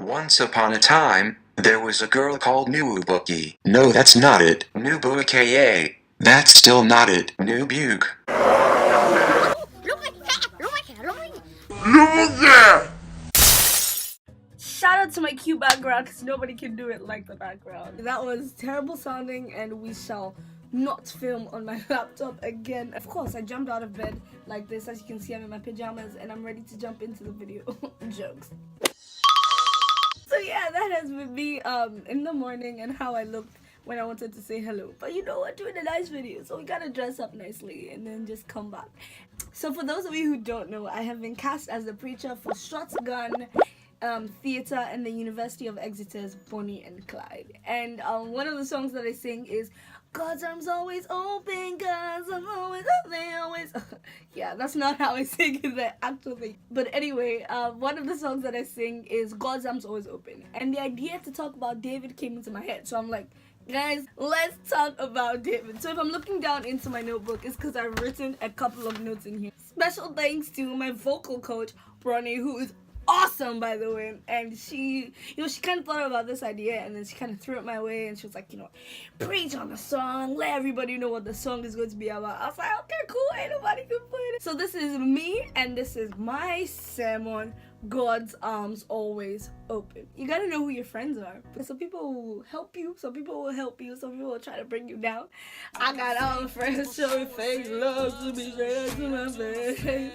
Once upon a time, there was a girl called Nubuki. No, that's not it. Nubuka. That's still not it. Nubuk. Shout out to my cute background because nobody can do it like the background. That was terrible sounding and we shall not film on my laptop again. Of course, I jumped out of bed like this. As you can see, I'm in my pajamas and I'm ready to jump into the video. Jokes. So yeah, that has been me in the morning and how I looked when I wanted to say hello. But you know what, doing a nice video, so we gotta dress up nicely and then just come back. So for those of you who don't know, I have been cast as the preacher for Shotgun Theatre and the University of Exeter's Bonnie and Clyde. And one of the songs that I sing is God's arms always open, God's arms always open, always. Yeah, that's not how I sing in the actual thing. But anyway, one of the songs that I sing is God's arms always open. And the idea to talk about David came into my head. So I'm like, guys, let's talk about David. So if I'm looking down into my notebook, it's because I've written a couple of notes in here. Special thanks to my vocal coach, Bronnie, who is awesome, by the way. And she kind of thought about this idea and then she kind of threw it my way and she was like, preach on the song, let everybody know what the song is going to be about. I was like, okay, cool, ain't nobody complaining. So this is me and this is my sermon, God's arms always open. You gotta know who your friends are. Some people will help you, some people will help you, some people will try to bring you down. I got all the friends showing fake love to be straight to my face.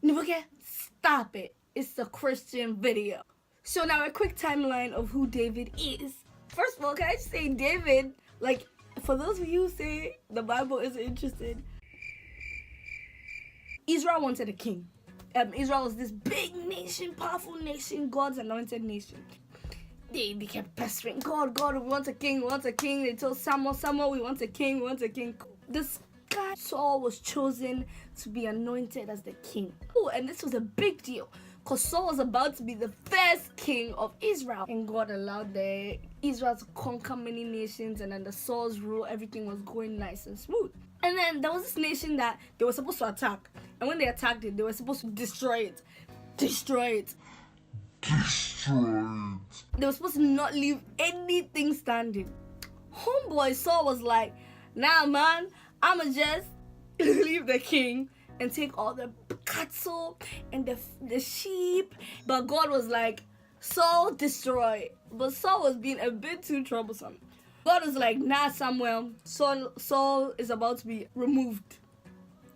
Okay, stop it. It's a Christian video. So now a quick timeline of who David is. First of all, can I just say David, like, for those of you who say the Bible isn't interested, Israel wanted a king. Israel was this big nation, powerful nation, God's anointed nation. They kept pestering God, we want a king, we want a king. They told Samuel, we want a king, we want a king. This guy, Saul, was chosen to be anointed as the king. Oh, and this was a big deal because Saul was about to be the first king of Israel. And God allowed Israel to conquer many nations, and under Saul's rule, everything was going nice and smooth. And then there was this nation that they were supposed to attack. And when they attacked it, they were supposed to destroy it. They were supposed to not leave anything standing. Homeboy Saul was like, nah man, I'ma just leave the king and take all the cattle and the sheep. But God was like, Saul, destroy. But Saul was being a bit too troublesome. God was like, nah, Samuel, Saul is about to be removed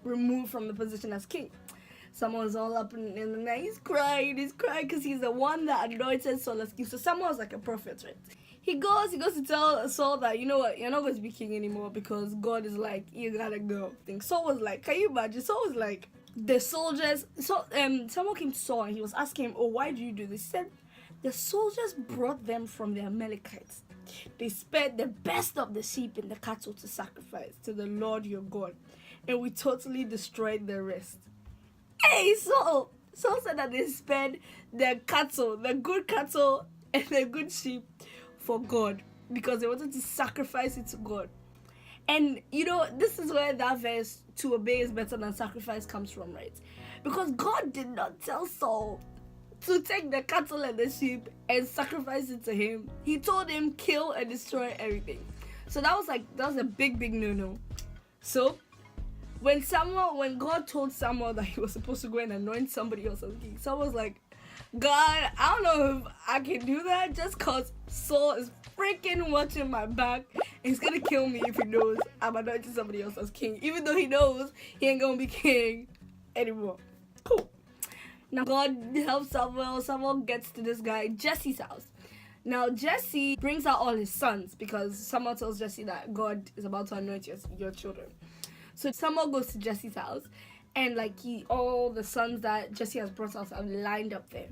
from the position as king. Samuel's all up in the night. He's crying because he's the one that anointed Saul as king. So Samuel's like a prophet, right? He goes to tell Saul that, you know what, you're not going to be king anymore because God is like, you gotta go. Saul was like, can you imagine? Saul was like, the soldiers, Samuel came to Saul and he was asking him, oh, why do you do this? He said, the soldiers brought them from the Amalekites. They spared the best of the sheep and the cattle to sacrifice to the Lord your God. And we totally destroyed the rest. Hey, Saul said that they spared the cattle, the good cattle and the good sheep for God because they wanted to sacrifice it to God. And this is where that verse, to obey is better than sacrifice, comes from, right? Because God did not tell Saul to take the cattle and the sheep and sacrifice it to him. He told him kill and destroy everything. So that was a big no-no. So when God told Samuel that he was supposed to go and anoint somebody else as king, Samuel was like, God, I don't know if I can do that just because Saul is freaking watching my back. He's gonna kill me if he knows I'm anointing somebody else as king, even though he knows he ain't gonna be king anymore. Cool. Now God helps Samuel. Samuel gets to this guy Jesse's house. Now Jesse brings out all his sons because Samuel tells Jesse that God is about to anoint your children. So Samuel goes to Jesse's house and all the sons that Jesse has brought out are lined up there.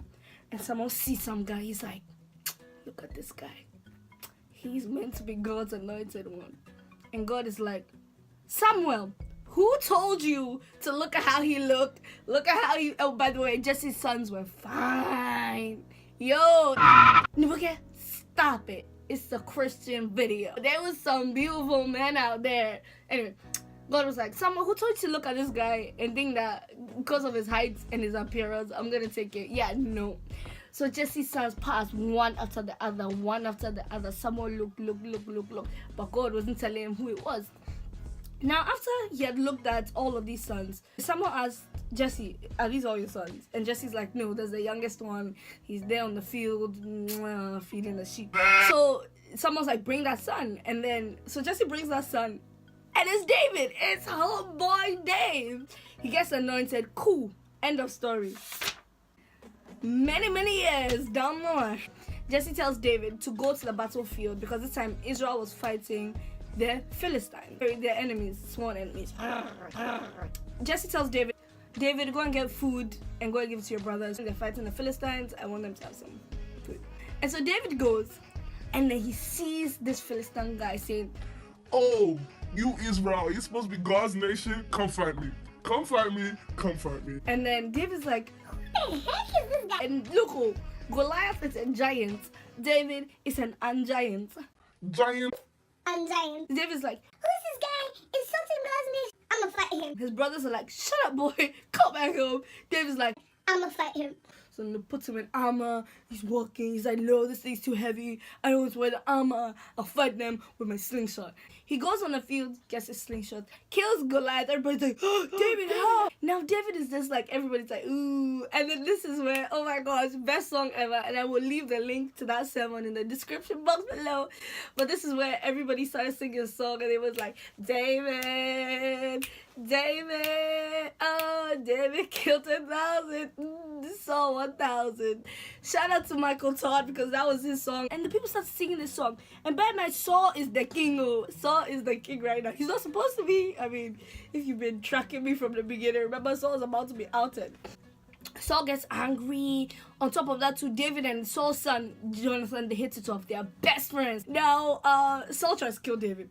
And Samuel sees some guy. He's like, look at this guy. He's meant to be God's anointed one. And God is like, Samuel, who told you to look at how he looked? Look at how he... Oh, by the way, Jesse's sons were fine. Yo, okay, stop it. It's a Christian video. There was some beautiful men out there. Anyway, God was like, Samuel, who told you to look at this guy and think that because of his height and his appearance, I'm going to take it? Yeah, no. So Jesse's sons passed one after the other, one after the other. Someone look. But God wasn't telling him who it was. Now, after he had looked at all of these sons, someone asked Jesse, "Are these all your sons?" And Jesse's like, "No, there's the youngest one. He's there on the field, feeding the sheep." So someone's like, "Bring that son." And then, so Jesse brings that son. And it's David. It's homeboy Dave. He gets anointed. Cool. End of story. Many years down the line, Jesse tells David to go to the battlefield because this time Israel was fighting the Philistines, their enemies, sworn enemies. Jesse tells David, go and get food and go and give it to your brothers. They're fighting the Philistines. I want them to have some food. And so David goes, and then he sees this Philistine guy saying, "Oh, you Israel, you're supposed to be God's nation. Come fight me. Come fight me. Come fight me." And then David's like, "Who the heck is this guy?" And look, Goliath is a giant. David is an ungiant. Giant. Ungiant. David's like, "Who's this guy? Insulting God's nation. I'ma fight him." His brothers are like, "Shut up, boy. Come back home." David's like, "I'ma fight him." So they put him in armor. He's walking. He's like, "No, this thing's too heavy. I don't want to wear the armor. I'll fight them with my slingshot." He goes on the field, gets his slingshot, kills Goliath. Everybody's like, "Oh, David, how?" Now David is just like, everybody's like, "Ooh." And then this is where, oh my gosh, best song ever. And I will leave the link to that sermon in the description box below. But this is where everybody started singing a song, and it was like, "David, oh, David killed 10,000. Saul 1,000. Shout out to Michael Todd because that was his song. And the people started singing this song. And by night, Saul is the king. Saul is the king right now. He's not supposed to be. I mean, if you've been tracking me from the beginning, remember Saul's about to be outed. Saul gets angry. On top of that, too, David and Saul's son, Jonathan, they hit it off. They are best friends. Now, Saul tries to kill David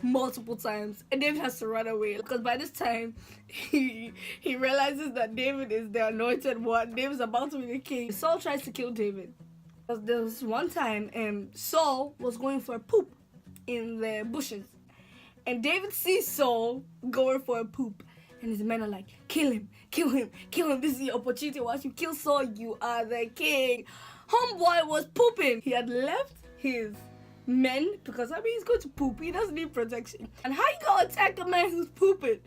multiple times, and David has to run away because by this time he realizes that David is the anointed one. David's about to be the king. Saul tries to kill David. There was one time Saul was going for a poop in the bushes, and David sees Saul going for a poop, and his men are like, kill him, this is your opportunity. Once you kill Saul, you are the king. Homeboy was pooping. He had left his men because he's going to poop. He doesn't need protection. And how you gonna attack a man who's pooping?